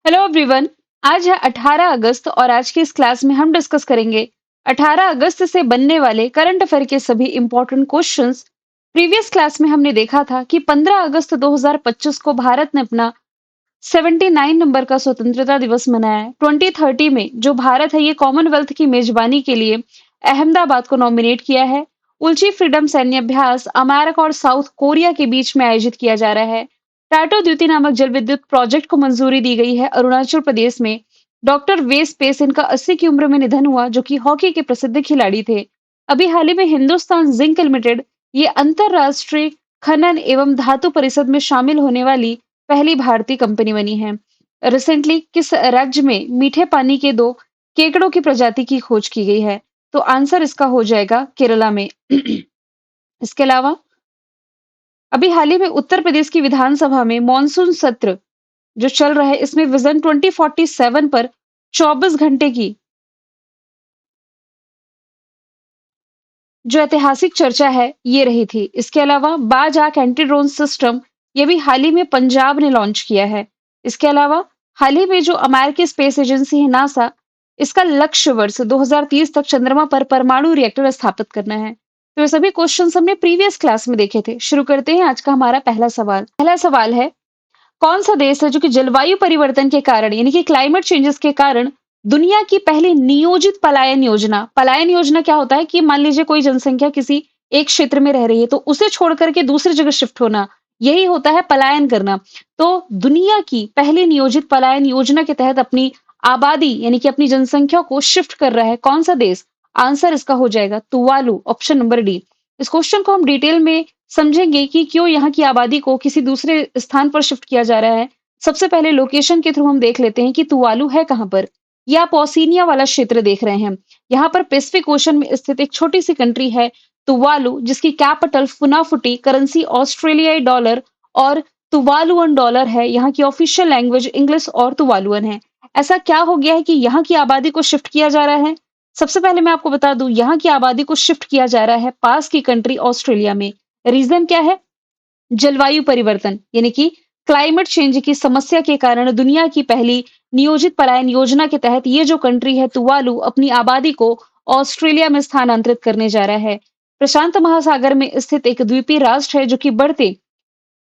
Hello everyone. आज है 18 अगस्त और आज की इस क्लास में हम डिस्कस करेंगे 18 अगस्त से बनने वाले करंट अफेयर के सभी इंपॉर्टेंट क्वेश्चंस। प्रीवियस क्लास में हमने देखा था कि 15 अगस्त 2025 को भारत ने अपना 79 नंबर का स्वतंत्रता दिवस मनाया है। 2030 में जो भारत है ये कॉमनवेल्थ की मेजबानी के लिए अहमदाबाद को नॉमिनेट किया है। उल्ची फ्रीडम सैन्य अभ्यास अमेरिका और साउथ कोरिया के बीच में आयोजित किया जा रहा है। टाटो द्युति नामक जल विद्युत प्रोजेक्ट को मंजूरी दी गई है। अरुणाचल प्रदेश में डॉक्टर वे स्पेस इनका 80 की उम्र में निधन हुआ, जो कि हॉकी के प्रसिद्ध खिलाड़ी थे। अभी हाल ही में हिंदुस्तान जिंक लिमिटेड ये अंतरराष्ट्रीय खनन एवं धातु परिषद में शामिल होने वाली पहली भारतीय कंपनी बनी है। रिसेंटली किस राज्य में मीठे पानी के दो केकड़ों की प्रजाति की खोज की गई है? तो आंसर इसका हो जाएगा केरला में। इसके अलावा अभी हाल ही में उत्तर प्रदेश की विधानसभा में मॉनसून सत्र जो चल रहा है इसमें विजन 2047 पर 24 घंटे की जो ऐतिहासिक चर्चा है ये रही थी। इसके अलावा बाज आंख एंटी ड्रोन सिस्टम ये भी हाल ही में पंजाब ने लॉन्च किया है। इसके अलावा हाल ही में जो अमेरिकी स्पेस एजेंसी है नासा, इसका लक्ष्य वर्ष 2030 तक चंद्रमा पर परमाणु रिएक्टर स्थापित करना है। तो ये सभी क्वेश्चंस हमने प्रीवियस क्लास में देखे थे। शुरू करते हैं आज का हमारा पहला सवाल। पहला सवाल है, कौन सा देश है जो कि जलवायु परिवर्तन के कारण यानी कि क्लाइमेट चेंजेस के कारण दुनिया की पहली नियोजित पलायन योजना क्या होता है कि मान लीजिए कोई जनसंख्या किसी एक क्षेत्र में रह रही है तो उसे छोड़ करके दूसरी जगह शिफ्ट होना, यही होता है पलायन करना। तो दुनिया की पहली नियोजित पलायन योजना के तहत अपनी आबादी यानी कि अपनी जनसंख्या को शिफ्ट कर रहा है कौन सा देश? आंसर इसका हो जाएगा तुवालू, ऑप्शन नंबर डी। इस क्वेश्चन को हम डिटेल में समझेंगे कि क्यों यहाँ की आबादी को किसी दूसरे स्थान पर शिफ्ट किया जा रहा है। सबसे पहले लोकेशन के थ्रू हम देख लेते हैं कि तुवालू है कहाँ पर। ये आप ओशिनिया वाला क्षेत्र देख रहे हैं। यहाँ पर पैसिफिक ओशन में स्थित एक छोटी सी कंट्री है तुवालू, जिसकी कैपिटल फुनाफुटी, करेंसी ऑस्ट्रेलियाई डॉलर और तुवालुअन डॉलर है। यहाँ की ऑफिशियल लैंग्वेज इंग्लिश और तुवालुअन है। ऐसा क्या हो गया है कि यहाँ की आबादी को शिफ्ट किया जा रहा है? सबसे पहले मैं आपको बता दूं, यहाँ की आबादी को शिफ्ट किया जा रहा है पास की कंट्री ऑस्ट्रेलिया में। रीजन क्या है? जलवायु परिवर्तन यानी कि क्लाइमेट चेंज की समस्या के कारण दुनिया की पहली नियोजित पलायन योजना के तहत ये जो कंट्री है तुवालू अपनी आबादी को ऑस्ट्रेलिया में स्थानांतरित करने जा रहा है। प्रशांत महासागर में स्थित एक द्वीपीय राष्ट्र है जो कि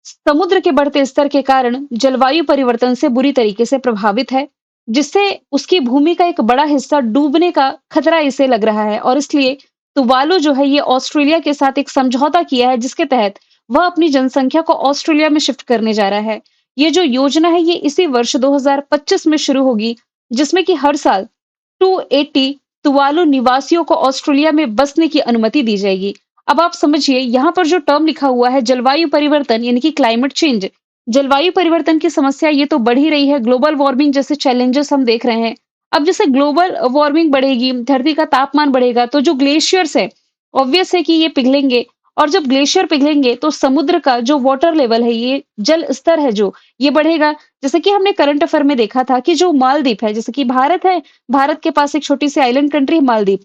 समुद्र के बढ़ते स्तर के कारण जलवायु परिवर्तन से बुरी तरीके से प्रभावित है, जिससे उसकी भूमि का एक बड़ा हिस्सा डूबने का खतरा इसे लग रहा है। और इसलिए तुवालू जो है ये ऑस्ट्रेलिया के साथ एक समझौता किया है जिसके तहत वह अपनी जनसंख्या को ऑस्ट्रेलिया में शिफ्ट करने जा रहा है। ये जो योजना है ये इसी वर्ष 2025 में शुरू होगी, जिसमें कि हर साल 280 तुवालू निवासियों को ऑस्ट्रेलिया में बसने की अनुमति दी जाएगी। अब आप समझिए यहाँ पर जो टर्म लिखा हुआ है जलवायु परिवर्तन यानी कि क्लाइमेट चेंज, जलवायु परिवर्तन की समस्या ये तो बढ़ ही रही है। ग्लोबल वार्मिंग जैसे चैलेंजेस हम देख रहे हैं। अब जैसे ग्लोबल वार्मिंग बढ़ेगी, धरती का तापमान बढ़ेगा, तो जो ग्लेशियर्स है ऑब्वियस है कि ये पिघलेंगे। और जब ग्लेशियर पिघलेंगे तो समुद्र का जो वाटर लेवल है, ये जल स्तर है जो ये बढ़ेगा। जैसे कि हमने करंट अफेयर में देखा था कि जो मालदीव है, जैसे कि भारत है, भारत के पास एक छोटी सी आइलैंड कंट्री है मालदीव।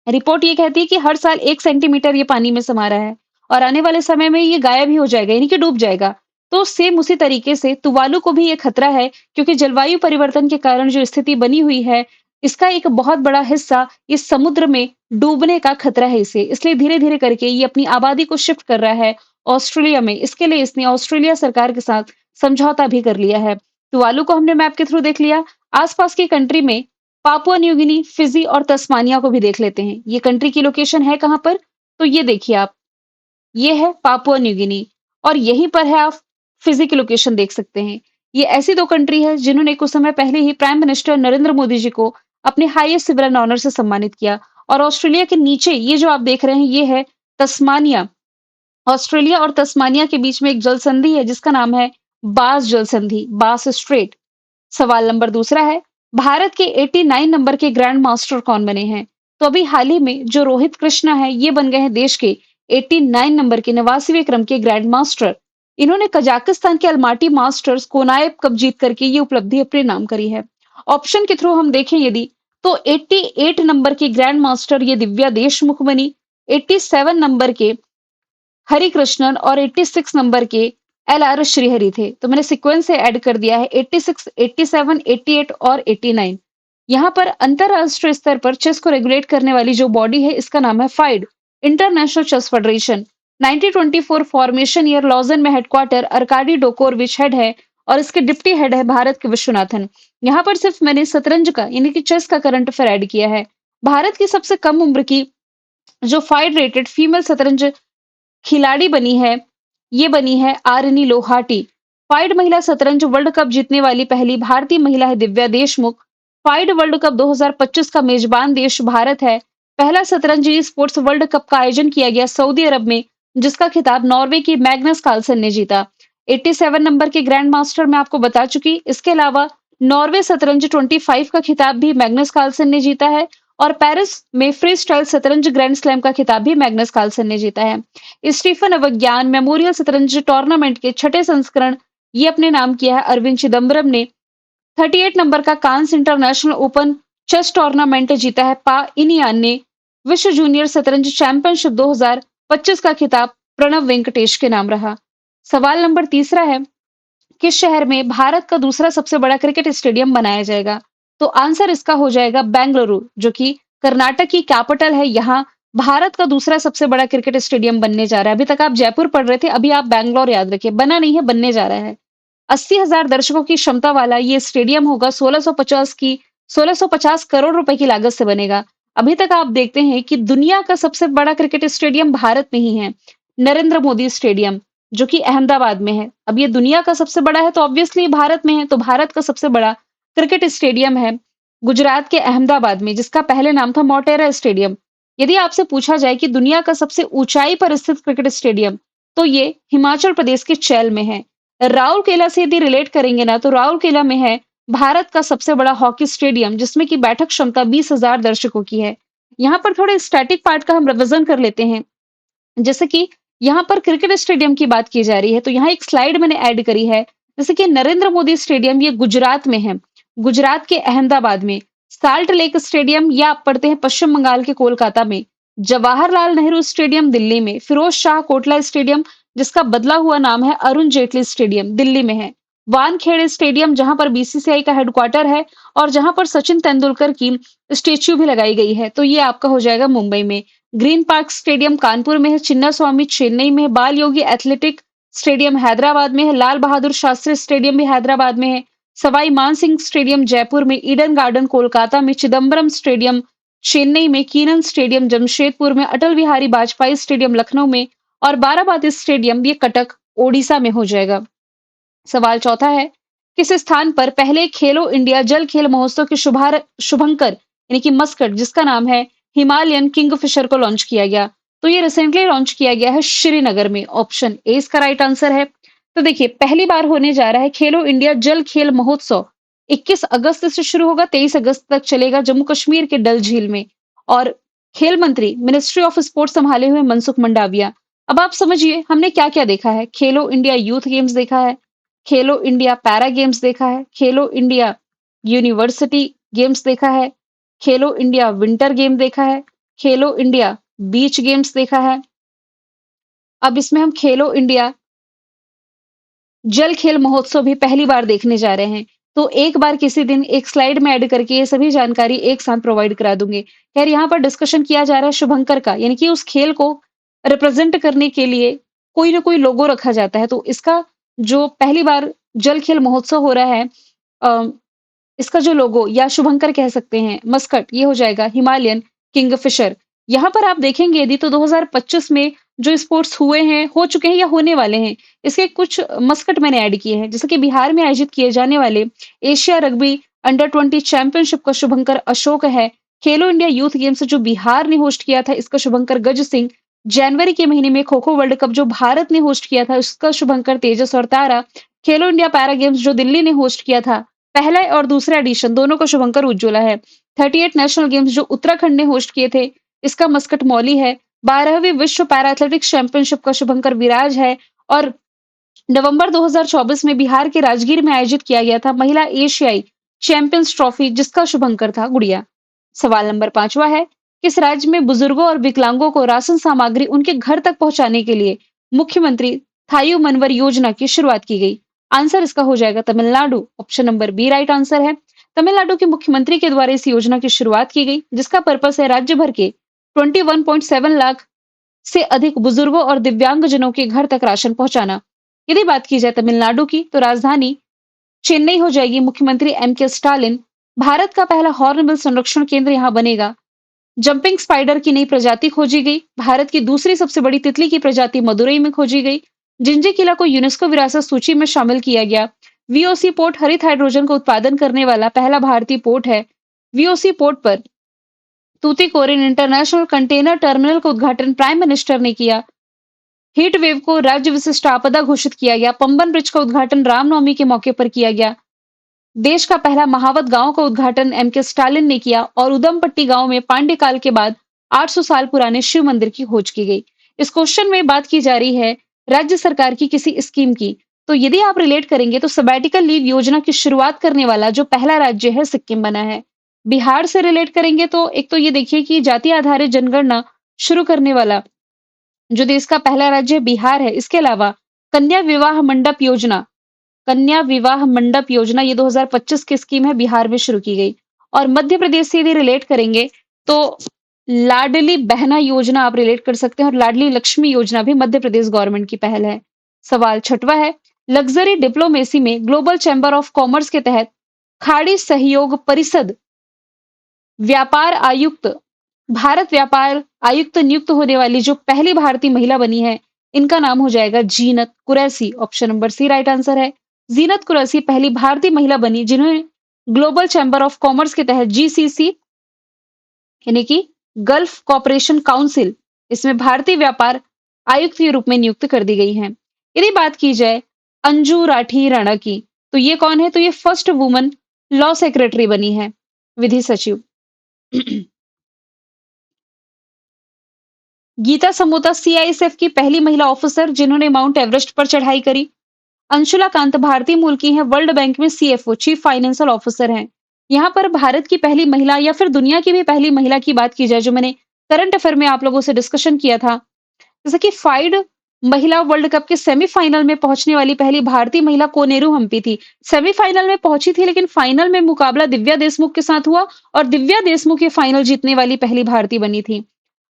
रिपोर्ट ये कहती है कि हर साल 1 सेंटीमीटर ये पानी में समा रहा है और आने वाले समय में ये गायब ही हो जाएगा यानी कि डूब जाएगा। तो सेम उसी तरीके से तुवालू को भी ये खतरा है, क्योंकि जलवायु परिवर्तन के कारण जो स्थिति बनी हुई है, इसका एक बहुत बड़ा हिस्सा इस समुद्र में डूबने का खतरा है इसे। इसलिए धीरे-धीरे करके ये अपनी आबादी को शिफ्ट कर रहा है ऑस्ट्रेलिया में। इसके लिए इसने ऑस्ट्रेलिया सरकार के साथ समझौता भी कर लिया है। तुवालू को हमने मैप के थ्रू देख लिया। आस-पास की कंट्री में पापुआ न्यू गिनी, फिजी और तस्मानिया को भी देख लेते हैं। ये कंट्री की लोकेशन है कहाँ पर? तो ये देखिए आप, ये है पापुआ न्यू गिनी और यहीं पर है आप फिजी की लोकेशन देख सकते हैं। ये ऐसी दो कंट्री है जिन्होंने कुछ समय पहले ही प्राइम मिनिस्टर नरेंद्र मोदी जी को अपने हाईएस्ट सिविलियन ऑनर से सम्मानित किया। और ऑस्ट्रेलिया के नीचे ये जो आप देख रहे हैं ये है तस्मानिया। ऑस्ट्रेलिया और तस्मानिया के बीच में एक जल संधि है जिसका नाम है बास जल संधि, बास स्ट्रेट। सवाल नंबर दूसरा है, भारत के 89 नंबर के ग्रैंड मास्टर कौन बने हैं? तो अभी हाल ही में जो रोहित कृष्णा है ये बन गए हैं देश के 89 नंबर के 89वें क्रम के ग्रैंड मास्टर। इन्होंने कजाकिस्तान के अल्माटी मास्टर्स कोनायब कप जीत करके ये उपलब्धि अपने नाम करी है। ऑप्शन के थ्रू हम देखें यदि, तो 88 नंबर की ग्रैंड मास्टर ये दिव्या देशमुख बनी, 87 नंबर के हरिकृष्णन और 86 नंबर के एल.आर. श्रीहरि थे। तो मैंने सीक्वेंस से ऐड कर दिया है 86, 87, 88 और 89। यहाँ पर अंतरराष्ट्रीय स्तर पर चेस को रेगुलेट करने वाली जो बॉडी है, इसका नाम है FIDE, international chess federation. 1924 formation year Lausanne में हेडक्वार्टर अर्काडी डोकोरविच हेड है और इसके डिप्टी हेड है भारत के विश्वनाथन। यहाँ पर सिर्फ मैंने शतरंज का यानी कि चेस का करंट अफेयर ऐड किया है। भारत की सबसे कम उम्र की जो फाइड रेटेड फीमेल शतरंज खिलाड़ी बनी है, ये बनी है आरनी लोहाटी। फाइड महिला शतरंज वर्ल्ड कप जीतने वाली पहली भारतीय महिला है Divya Deshmukh. FIDE world cup 2025 का मेजबान देश भारत है। पहला शतरंज स्पोर्ट्स वर्ल्ड कप का आयोजन किया गया सऊदी अरब में, जिसका खिताब नॉर्वे की मैग्नस कार्लसन ने जीता। 87 नंबर के ग्रैंड मास्टर मैं आपको बता चुकी। इसके अलावा नॉर्वे शतरंज 25 का खिताब भी मैग्नस कार्लसन ने जीता है और पेरिस में फ्री स्टाइल शतरंज ग्रैंड स्लैम का खिताब भी मैग्नस कार्लसन ने जीता है। स्टीफन अविज्ञान मेमोरियल शतरंज टूर्नामेंट के छठे संस्करण ये अपने नाम किया है अरविंद चिदम्बरम ने। 38 नंबर का कांस इंटरनेशनल ओपन चेस टूर्नामेंट जीता है पा इनियान ने। विश्व जूनियर शतरंज चैंपियनशिप 2025 का खिताब प्रणव वेंकटेश के नाम रहा। सवाल नंबर तीसरा है, किस शहर में भारत का दूसरा सबसे बड़ा क्रिकेट स्टेडियम बनाया जाएगा? तो आंसर इसका हो जाएगा बेंगलुरु, जो कि कर्नाटक की कैपिटल है। यहाँ भारत का दूसरा सबसे बड़ा क्रिकेट स्टेडियम बनने जा रहा है। अभी तक आप जयपुर पढ़ रहे थे, अभी आप बैंगलोर याद रखिए, बना नहीं है, बनने जा रहा है। 80,000 दर्शकों की क्षमता वाला ये स्टेडियम होगा 1650 करोड़ रुपए की लागत से बनेगा। अभी तक आप देखते हैं कि दुनिया का सबसे बड़ा क्रिकेट स्टेडियम भारत में ही है, नरेंद्र मोदी स्टेडियम, जो कि अहमदाबाद में है। अब ये दुनिया का सबसे बड़ा है तो ऑब्वियसली भारत में है, तो भारत का सबसे बड़ा क्रिकेट स्टेडियम है गुजरात के अहमदाबाद में, जिसका पहले नाम था मोटेरा स्टेडियम। यदि आपसे पूछा जाए कि दुनिया का सबसे ऊंचाई पर स्थित क्रिकेट स्टेडियम, तो ये हिमाचल प्रदेश के चैल में है। राउरकेला से यदि रिलेट करेंगे ना, तो राउरकेला में है भारत का सबसे बड़ा हॉकी स्टेडियम, जिसमें की बैठक क्षमता 20,000 दर्शकों की है। यहाँ पर थोड़े स्टैटिक पार्ट का हम रिवीजन कर लेते हैं। जैसे कि यहाँ पर क्रिकेट स्टेडियम की बात की जा रही है, तो यहाँ एक स्लाइड मैंने ऐड करी है। जैसे कि नरेंद्र मोदी स्टेडियम ये गुजरात में है, गुजरात के अहमदाबाद में। साल्ट लेक स्टेडियम या आप पढ़ते हैं पश्चिम बंगाल के कोलकाता में। जवाहरलाल नेहरू स्टेडियम दिल्ली में। फिरोज शाह कोटला स्टेडियम, जिसका बदला हुआ नाम है अरुण जेटली स्टेडियम, दिल्ली में है। वानखेड़े स्टेडियम, जहां पर बीसीसीआई का हेडक्वार्टर है और जहां पर सचिन तेंदुलकर की स्टेच्यू भी लगाई गई है, तो ये आपका हो जाएगा मुंबई में। ग्रीन पार्क स्टेडियम कानपुर में है। चिन्ना स्वामी चेन्नई में है। बाल योगी एथलेटिक स्टेडियम हैदराबाद में है। लाल बहादुर शास्त्री स्टेडियम भी हैदराबाद में है। सवाई मानसिंह स्टेडियम जयपुर में। ईडन गार्डन कोलकाता में। चिदम्बरम स्टेडियम चेन्नई में। कीनन स्टेडियम जमशेदपुर में। अटल बिहारी वाजपेयी स्टेडियम लखनऊ में और बाराबाती स्टेडियम ये कटक ओडिशा में हो जाएगा। सवाल चौथा है, किस स्थान पर पहले खेलो इंडिया जल खेल महोत्सव के शुभंकर यानी कि मस्कट, जिसका नाम है हिमालयन किंगफिशर को लॉन्च किया गया? तो ये रिसेंटली लॉन्च किया गया है श्रीनगर में। ऑप्शन ए इसका राइट आंसर है। तो देखिए, पहली बार होने जा रहा है खेलो इंडिया जल खेल महोत्सव। 21 अगस्त से शुरू होगा, 23 अगस्त तक चलेगा जम्मू कश्मीर के डल झील में। और खेल मंत्री मिनिस्ट्री ऑफ स्पोर्ट्स संभाले हुए मनसुख मंडाविया। अब आप समझिए हमने क्या क्या देखा है। खेलो इंडिया यूथ गेम्स देखा है, खेलो इंडिया पैरा गेम्स देखा है, खेलो इंडिया यूनिवर्सिटी गेम्स देखा है, खेलो इंडिया विंटर गेम देखा है, खेलो इंडिया बीच गेम्स देखा है। अब इसमें हम खेलो इंडिया जल खेल महोत्सव भी पहली बार देखने जा रहे हैं। तो एक बार किसी दिन एक स्लाइड में ऐड करके ये सभी जानकारी एक साथ प्रोवाइड करा दूंगी। खैर, यहाँ पर डिस्कशन किया जा रहा है शुभंकर का, यानी कि उस खेल को रिप्रेजेंट करने के लिए कोई ना कोई लोगो रखा जाता है। तो इसका जो पहली बार जल खेल महोत्सव हो रहा है, अ, इसका जो लोगो या शुभंकर कह सकते हैं, मस्कट, ये हो जाएगा हिमालयन किंगफिशर। यहाँ पर आप देखेंगे यदि तो 2025 में जो स्पोर्ट्स हुए हैं, हो चुके हैं या होने वाले हैं, इसके कुछ मस्कट मैंने ऐड किए हैं। जैसे कि बिहार में आयोजित किए जाने वाले एशिया रग्बी अंडर 20 चैंपियनशिप का शुभंकर अशोक है। खेलो इंडिया यूथ गेम्स जो बिहार ने होस्ट किया था, इसका शुभंकर गज सिंह। जनवरी के महीने में खो खो वर्ल्ड कप जो भारत ने होस्ट किया था, उसका शुभंकर तेजस और तारा। खेलो इंडिया पैरा गेम्स जो दिल्ली ने होस्ट किया था, पहला और दूसरा एडिशन, दोनों का शुभंकर उज्ज्वला है। 38 नेशनल गेम्स जो उत्तराखंड ने होस्ट किए थे, इसका मस्कट मौली है। 12वीं विश्व पैरा एथलेटिक्स चैंपियनशिप का शुभंकर विराज है। और नवंबर 2024 में बिहार के राजगीर में आयोजित किया गया था महिला एशियाई चैंपियंस ट्रॉफी, जिसका शुभंकर था गुड़िया। सवाल नंबर 5वां है, किस राज्य में बुजुर्गों और विकलांगों को राशन सामग्री उनके घर तक पहुंचाने के लिए मुख्यमंत्री थायु मनवर योजना की शुरुआत की गई? आंसर इसका हो जाएगा Tamil Nadu. Option number B right answer है। तमिलनाडु के मुख्यमंत्री के द्वारा इस योजना की शुरुआत की गई, जिसका पर्पस है राज्य भर के 21.7 लाख से अधिक बुजुर्गों और दिव्यांगजनों के घर तक राशन पहुंचाना। यदि बात की जाए तमिलनाडु की, तो राजधानी चेन्नई हो जाएगी। मुख्यमंत्री एम.के. स्टालिन। भारत का पहला हॉर्नबिल संरक्षण केंद्र यहाँ बनेगा। जंपिंग स्पाइडर की नई प्रजाति खोजी गई। भारत की दूसरी सबसे बड़ी तितली की प्रजाति मदुरई में खोजी गई। जिंजी किला को यूनेस्को विरासत सूची में शामिल किया गया। वीओसी पोर्ट हरित हाइड्रोजन का उत्पादन करने वाला पहला भारतीय पोर्ट है। वीओसी पोर्ट पर तूतीकोरिन इंटरनेशनल कंटेनर टर्मिनल का उद्घाटन प्राइम मिनिस्टर ने किया। हीट वेव को राज्य विशिष्ट आपदा घोषित किया गया। पंबन ब्रिज का उद्घाटन रामनवमी के मौके पर किया गया। देश का पहला महावत गांव का उद्घाटन एम.के. स्टालिन ने किया और उदमपट्टी गांव में पांड्य काल के बाद 800 साल पुराने शिव मंदिर की खोज की गई। इस क्वेश्चन में बात की जा रही है राज्य सरकार की किसी स्कीम की। तो यदि आप रिलेट करेंगे तो सबैटिकल लीव योजना की शुरुआत करने वाला जो पहला राज्य है सिक्किम बना है। बिहार से रिलेट करेंगे तो एक तो ये देखिए कि जाति आधारित जनगणना शुरू करने वाला जो देश का पहला राज्य बिहार है। इसके अलावा कन्या विवाह मंडप योजना ये 2025 की स्कीम है, बिहार में शुरू की गई। और मध्य प्रदेश से यदि रिलेट करेंगे तो लाडली बहना योजना आप रिलेट कर सकते हैं और लाडली लक्ष्मी योजना भी मध्य प्रदेश गवर्नमेंट की पहल है। सवाल छठवा है, लग्जरी डिप्लोमेसी में ग्लोबल चैम्बर ऑफ कॉमर्स के तहत खाड़ी सहयोग परिषद व्यापार आयुक्त भारत व्यापार आयुक्त नियुक्त होने वाली जो पहली भारतीय महिला बनी है, इनका नाम हो जाएगा Zeenat Qureshi. Option number C right answer है। जीनत कुरैशी पहली भारतीय महिला बनी जिन्होंने ग्लोबल चैम्बर ऑफ कॉमर्स के तहत जीसीसी यानी कि गल्फ कॉपरेशन काउंसिल इसमें भारतीय व्यापार आयुक्त के रूप में नियुक्त कर दी गई हैं। यदि बात की जाए अंजू राठी राणा की, तो ये कौन है? तो ये फर्स्ट वुमन लॉ सेक्रेटरी बनी है, विधि सचिव। गीता समोता सीआईएसएफ की पहली महिला ऑफिसर जिन्होंने माउंट एवरेस्ट पर चढ़ाई करी। अंशुला कांत भारतीय मूल की हैं, वर्ल्ड बैंक में सीएफओ चीफ फाइनेंशियल ऑफिसर हैं। यहाँ पर भारत की पहली महिला या फिर दुनिया की भी पहली महिला की बात की जाए जो मैंने करंट अफेयर में आप लोगों से डिस्कशन किया था, जैसे कि फाइड महिला वर्ल्ड कप के सेमीफाइनल में पहुंचने वाली पहली भारतीय महिला कोनेरू हम्पी थी। सेमीफाइनल में पहुंची थी लेकिन फाइनल में मुकाबला दिव्या देशमुख के साथ हुआ और दिव्या देशमुख ये फाइनल जीतने वाली पहली भारतीय बनी थी।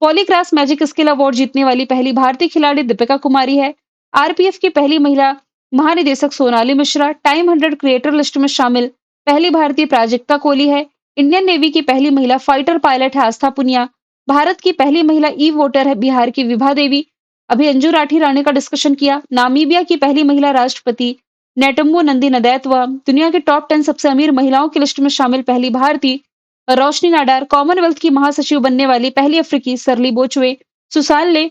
पॉलीक्रास मैजिक स्किल अवार्ड जीतने वाली पहली भारतीय खिलाड़ी दीपिका कुमारी है। आरपीएफ की पहली महिला महानिदेशक Sonali Mishra. Time 100 creator list में शामिल पहली भारतीय प्राजक्ता कोहली है। इंडियन नेवी की पहली महिला फाइटर पायलट है आस्था पुनिया। भारत की पहली महिला ई वोटर है बिहार की विभा देवी। अभी अंजू राठी राणी का डिस्कशन किया। नामीबिया की पहली महिला राष्ट्रपति नेटम्बो नंदी नदैत्वा। दुनिया के टॉप 10 सबसे अमीर महिलाओं की लिस्ट में शामिल पहली भारतीय रोशनी नाडार। कॉमनवेल्थ की महासचिव बनने वाली पहली अफ्रीकी सरली बोचवे। सुसान ले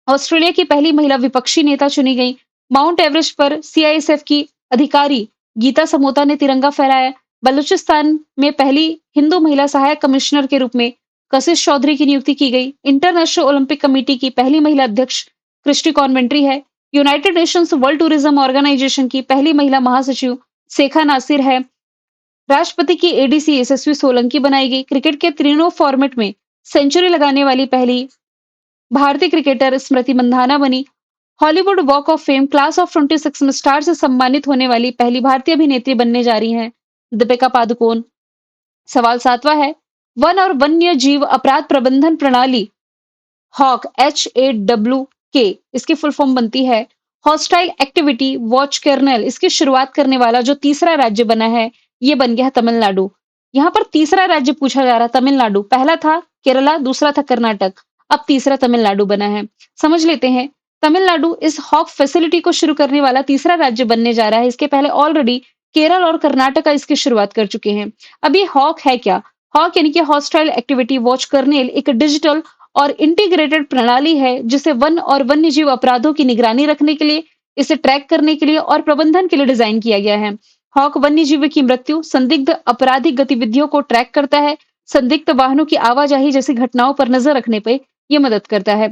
ऑस्ट्रेलिया की पहली महिला विपक्षी नेता चुनी गई। माउंट एवरेस्ट पर सीआईएसएफ की अधिकारी गीता समोता ने तिरंगा फहराया। बलूचिस्तान में पहली हिंदू महिला सहायक कमिश्नर के रूप में कशिश चौधरी की नियुक्ति की गई। इंटरनेशनल ओलंपिक कमेटी की पहली महिला अध्यक्ष क्रिस्टी कॉन्वेंट्री है। United Nations World Tourism Organization की पहली महिला महासचिव शेखा नासिर है। राष्ट्रपति की एडीसी यशस्वी सोलंकी बनाई गई। क्रिकेट के तीनों फॉर्मेट में सेंचुरी लगाने वाली पहली भारतीय क्रिकेटर स्मृति मंधाना बनी। Hollywood walk of fame class of 26 में स्टार से सम्मानित होने वाली पहली भारतीय अभिनेत्री बनने जा रही हैं दीपिका पादुकोण। सवाल 7वां है, वन और वन्य जीव अपराध प्रबंधन प्रणाली हॉक HAWK इसकी फुल फॉर्म बनती है हॉस्टाइल एक्टिविटी वॉच कर्नल। इसकी शुरुआत करने वाला जो तीसरा राज्य बना है ये बन गया तमिलनाडु। यहाँ पर तीसरा राज्य पूछा जा रहा तमिलनाडु। पहला था केरला, दूसरा था कर्नाटक, अब तीसरा तमिलनाडु बना है। समझ लेते हैं, तमिलनाडु इस हॉक फैसिलिटी को शुरू करने वाला तीसरा राज्य बनने जा रहा है। इसके पहले ऑलरेडी केरल और कर्नाटक इसकी शुरुआत कर चुके हैं। अब ये हॉक है क्या? हॉक यानी कि हॉस्टाइल एक्टिविटी वॉच कर्नेल एक डिजिटल और इंटीग्रेटेड प्रणाली है जिसे वन और वन्यजीव अपराधों की निगरानी रखने के लिए, इसे ट्रैक करने के लिए और प्रबंधन के लिए डिजाइन किया गया है। हॉक वन्यजीव की मृत्यु, संदिग्ध आपराधिक गतिविधियों को ट्रैक करता है, संदिग्ध वाहनों की आवाजाही जैसी घटनाओं पर नजर रखने पर यह मदद करता है।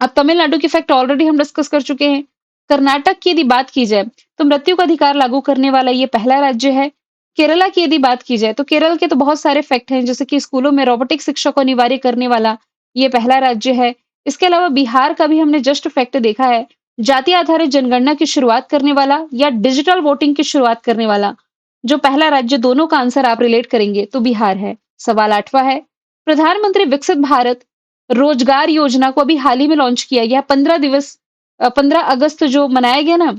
अब तमिलनाडु के फैक्ट ऑलरेडी हम डिस्कस कर चुके हैं। कर्नाटक की यदि बात की जाए तो मृत्यु का अधिकार लागू करने वाला ये पहला राज्य है। केरला की यदि बात की जाए तो केरल के तो बहुत सारे फैक्ट हैं, जैसे कि स्कूलों में रोबोटिक शिक्षा को अनिवार्य करने वाला ये पहला राज्य है। इसके अलावा बिहार का भी हमने जस्ट फैक्ट देखा है, जाति आधारित जनगणना की शुरुआत करने वाला या डिजिटल वोटिंग की शुरुआत करने वाला? जो पहला राज्य दोनों का आंसर आप रिलेट करेंगे तो बिहार है। सवाल 8वां है, प्रधानमंत्री विकसित भारत रोजगार योजना को अभी हाल ही में लॉन्च किया गया 15 अगस्त जो मनाया गया ना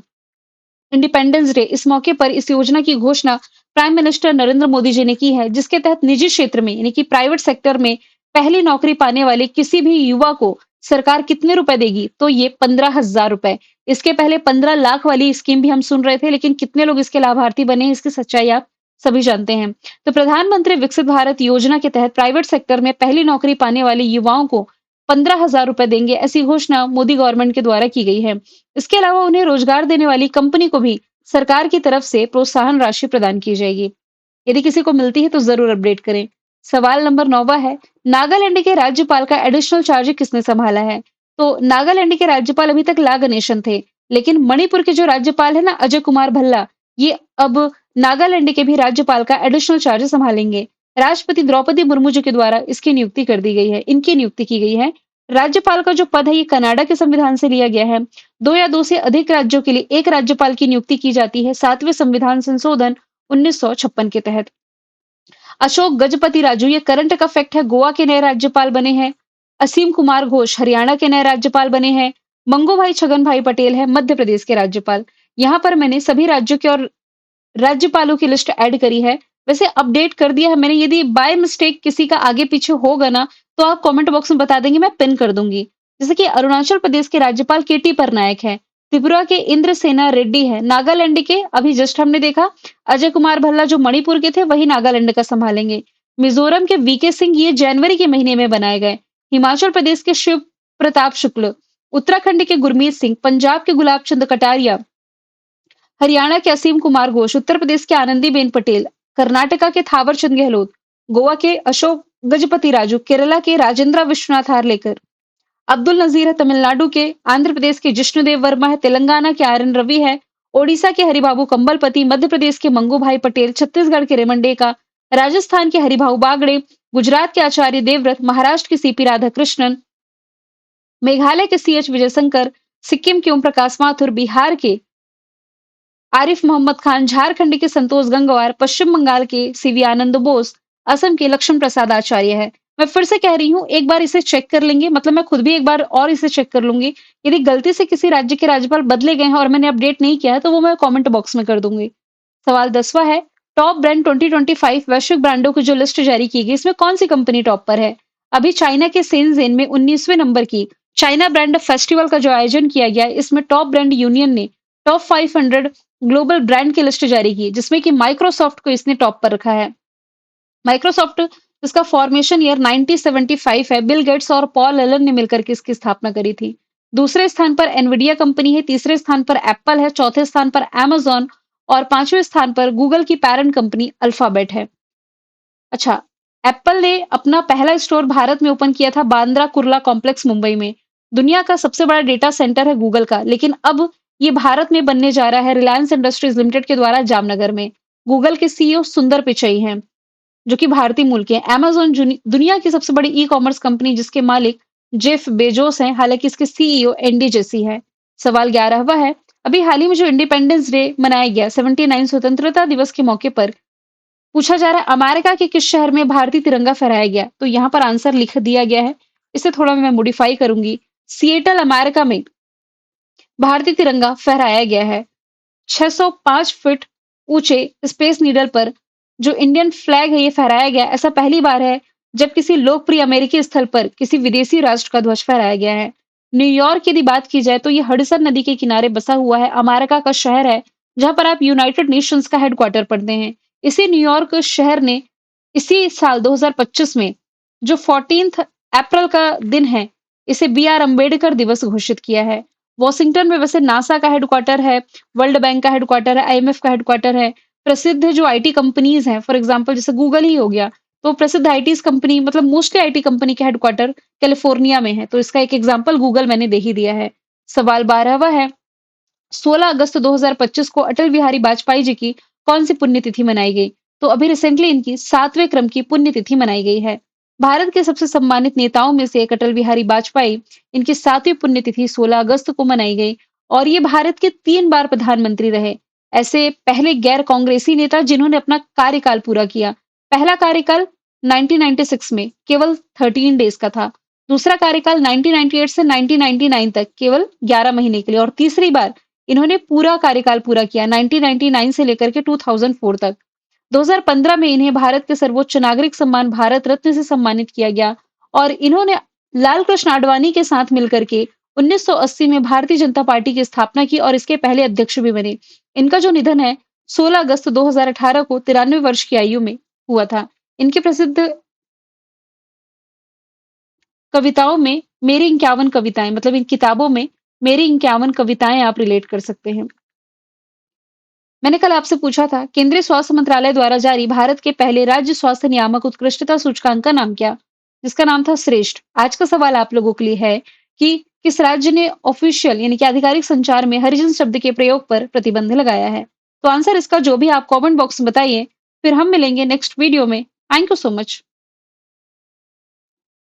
इंडिपेंडेंस डे, इस मौके पर इस योजना की घोषणा प्राइम मिनिस्टर नरेंद्र मोदी जी ने की है, जिसके तहत निजी क्षेत्र में यानी कि प्राइवेट सेक्टर में पहली नौकरी पाने वाले किसी भी युवा को सरकार कितने रुपए देगी? तो ये 15,000 रुपए। इसके पहले 15 लाख वाली स्कीम भी हम सुन रहे थे, लेकिन कितने लोग इसके लाभार्थी बने हैं, इसकी सच्चाई आप सभी जानते हैं। तो प्रधानमंत्री विकसित भारत योजना के तहत प्राइवेट सेक्टर में पहली नौकरी पाने वाले युवाओं को 15,000 रुपए देंगे, ऐसी घोषणा मोदी गवर्नमेंट के द्वारा की गई है। इसके अलावा उन्हें रोजगार देने वाली कंपनी को भी सरकार की तरफ से प्रोत्साहन राशि प्रदान की जाएगी। यदि किसी को मिलती है तो जरूर अपडेट करें। सवाल नंबर 9वां है, नागालैंड के राज्यपाल का एडिशनल चार्ज किसने संभाला है? तो नागालैंड के राज्यपाल अभी तक ला गणेशन थे, लेकिन मणिपुर के जो राज्यपाल है ना अजय कुमार भल्ला, ये अब नागालैंड के भी राज्यपाल का एडिशनल चार्ज संभालेंगे। राष्ट्रपति द्रौपदी मुर्मू जी के द्वारा इसकी नियुक्ति कर दी गई है, इनकी नियुक्ति की गई है। राज्यपाल का जो पद है ये कनाडा के संविधान से लिया गया है। 2 या 2 से अधिक राज्यों के लिए एक राज्यपाल की नियुक्ति की जाती है 7वें संविधान संशोधन 1956 के तहत। अशोक गजपति राजू ये करंट का फैक्ट है, गोवा के नए राज्यपाल बने हैं। असीम कुमार घोष हरियाणा के नए राज्यपाल बने हैं। मंगू भाई छगन भाई पटेल है मध्य प्रदेश के राज्यपाल। यहाँ पर मैंने सभी राज्यों के और राज्यपालों की लिस्ट ऐड करी है। वैसे अपडेट कर दिया है मैंने, यदि बाय मिस्टेक किसी का आगे पीछे होगा ना तो आप कमेंट बॉक्स में बता देंगे, मैं पिन कर दूंगी। जैसे कि अरुणाचल प्रदेश के राज्यपाल केटी परनायक है, त्रिपुरा के इंद्रसेना रेड्डी है, नागालैंड के अभी जस्ट हमने देखा अजय कुमार भल्ला जो मणिपुर के थे वही नागालैंड का संभालेंगे। मिजोरम के वीके सिंह ये जनवरी के महीने में बनाए गए। हिमाचल प्रदेश के शिव प्रताप शुक्ल, उत्तराखंड के गुरमीत सिंह, पंजाब के गुलाब चंद कटारिया, हरियाणा के असीम कुमार घोष, उत्तर प्रदेश के आनंदीबेन पटेल, कर्नाटका के थावर चंद गहलोत, गोवा के अशोक गजपति राजू, केरला के राजेंद्र विश्वनाथ हार्लेकर, अब्दुल नजीर है तमिलनाडु के, आंध्र प्रदेश के जिष्णुदेव वर्मा है, तेलंगाना के आर एन रवि है, ओडिशा के हरिबाबू कंबलपति, मध्य प्रदेश के मंगू भाई पटेल, छत्तीसगढ़ के रेमंडेका, राजस्थान के हरिभाऊ बागड़े, गुजरात के आचार्य देवव्रत, महाराष्ट्र के सीपी राधाकृष्णन, मेघालय के सी एच विजयशंकर, सिक्किम के ओम प्रकाश माथुर, बिहार के आरिफ मोहम्मद खान, झारखंड के संतोष गंगवार, पश्चिम बंगाल के सीवी आनंद बोस, असम के लक्ष्मण प्रसाद आचार्य है। मैं फिर से कह रही हूँ, एक बार इसे चेक कर लेंगे, मतलब मैं खुद भी एक बार और इसे चेक कर लूंगी। यदि गलती से किसी राज्य के राज्यपाल बदले गए हैं और मैंने अपडेट नहीं किया है तो वो मैं कमेंट बॉक्स में कर दूंगी। सवाल 10वां है, टॉप ब्रांड 2025 वैश्विक ब्रांडों की जो लिस्ट जारी की गई इसमें कौन सी कंपनी टॉप पर है? अभी चाइना के शेनज़ेन में 19वें नंबर की चाइना ब्रांड फेस्टिवल का जो आयोजन किया गया है, इसमें टॉप ब्रांड यूनियन ने टॉप 500 ग्लोबल ब्रांड की लिस्ट जारी की, जिसमें कि माइक्रोसॉफ्ट को इसने टॉप पर रखा है। माइक्रोसॉफ्ट इसका फॉर्मेशन ईयर 1975 है। बिल गेट्स और पॉल एलन ने मिलकर के इसकी स्थापना करी थी। दूसरे स्थान पर एनवीडिया कंपनी है, तीसरे स्थान पर एप्पल है, चौथे स्थान पर अमेज़न और पांचवें स्थान पर गूगल की पैरेंट कंपनी अल्फाबेट है। अच्छा, एप्पल ने अपना पहला स्टोर भारत में ओपन किया था बांद्रा कुर्ला कॉम्प्लेक्स मुंबई में। दुनिया का सबसे बड़ा डेटा सेंटर है गूगल का, लेकिन अब ये भारत में बनने जा रहा है रिलायंस इंडस्ट्रीज लिमिटेड के द्वारा जामनगर में। गूगल के सीईओ सुंदर पिचई हैं, जो कि भारतीय मूल के हैं। अमेज़न दुनिया की सबसे बड़ी ई-कॉमर्स कंपनी जिसके मालिक जेफ बेजोस हैं, हालांकि इसके सीईओ एंडी जेसी है। सवाल 11वां है, अभी हाल ही में जो इंडिपेंडेंस डे मनाया गया 79 स्वतंत्रता दिवस के मौके पर पूछा जा रहा है अमेरिका के किस शहर में भारतीय तिरंगा फहराया गया? तो यहाँ पर आंसर लिख दिया गया है, इसे थोड़ा मैं मॉडिफाई करूंगी। सिएटल अमेरिका में भारतीय तिरंगा फहराया गया है। 605 फीट ऊंचे स्पेस नीडल पर जो इंडियन फ्लैग है ये फहराया गया। ऐसा पहली बार है जब किसी लोकप्रिय अमेरिकी स्थल पर किसी विदेशी राष्ट्र का ध्वज फहराया गया है। न्यूयॉर्क की यदि बात की जाए तो ये हडसन नदी के किनारे बसा हुआ है, अमेरिका का शहर है, जहां पर आप यूनाइटेड नेशंस का हेडक्वार्टर पढ़ते हैं। इसी न्यूयॉर्क शहर ने इसी साल 2025 में जो 14 अप्रैल का दिन है, इसे बी आर अम्बेडकर दिवस घोषित किया है। वॉशिंगटन में वैसे नासा का हेडक्वार्टर है, वर्ल्ड बैंक का हेडक्वार्टर है, आईएमएफ का हेडक्वार्टर है। प्रसिद्ध जो आईटी कंपनीज हैं, फॉर एग्जांपल जैसे गूगल ही हो गया, तो प्रसिद्ध आईटी कंपनी मतलब मोस्टली आईटी कंपनी के हेडक्वार्टर कैलिफोर्निया में है। तो इसका एक एग्जांपल गूगल मैंने दे ही दिया है। सवाल 12वां है, 16 अगस्त 2025 को अटल बिहारी वाजपेयी जी की कौन सी पुण्यतिथि मनाई गई? तो अभी रिसेंटली इनकी 7वें क्रम की पुण्यतिथि मनाई गई है। भारत के सबसे सम्मानित नेताओं में से एक अटल बिहारी वाजपेयी, इनकी 7वीं पुण्यतिथि 16 अगस्त को मनाई गई और ये भारत के 3 बार प्रधानमंत्री रहे। ऐसे पहले गैर कांग्रेसी नेता जिन्होंने अपना कार्यकाल पूरा किया। पहला कार्यकाल 1996 में केवल 13 डेज़ का था। दूसरा कार्यकाल 1998 से 1999 तक केवल 11 महीने के लिए और तीसरी बार इन्होंने पूरा कार्यकाल पूरा किया 1999 से लेकर के 2004 तक। 2015 में इन्हें भारत के सर्वोच्च नागरिक सम्मान भारत रत्न से सम्मानित किया गया और इन्होंने लाल कृष्ण आडवाणी के साथ मिलकर के 1980 में भारतीय जनता पार्टी की स्थापना की और इसके पहले अध्यक्ष भी बने। इनका जो निधन है 16 अगस्त 2018 को 93 वर्ष की आयु में हुआ था। इनकी प्रसिद्ध कविताओं में मेरी 51 कविताएं मतलब इन किताबों में मेरी 51 कविताएं आप रिलेट कर सकते हैं। मैंने कल आपसे पूछा था केंद्रीय स्वास्थ्य मंत्रालय द्वारा जारी भारत के पहले राज्य स्वास्थ्य नियामक उत्कृष्टता सूचकांक का नाम क्या? जिसका नाम था श्रेष्ठ। आज का सवाल आप लोगों के लिए है कि किस राज्य ने ऑफिशियल यानी कि आधिकारिक संचार में हरिजन शब्द के प्रयोग पर प्रतिबंध लगाया है? तो आंसर इसका जो भी आप कमेंट बॉक्स में बताइए। फिर हम मिलेंगे नेक्स्ट वीडियो में। Thank you so much.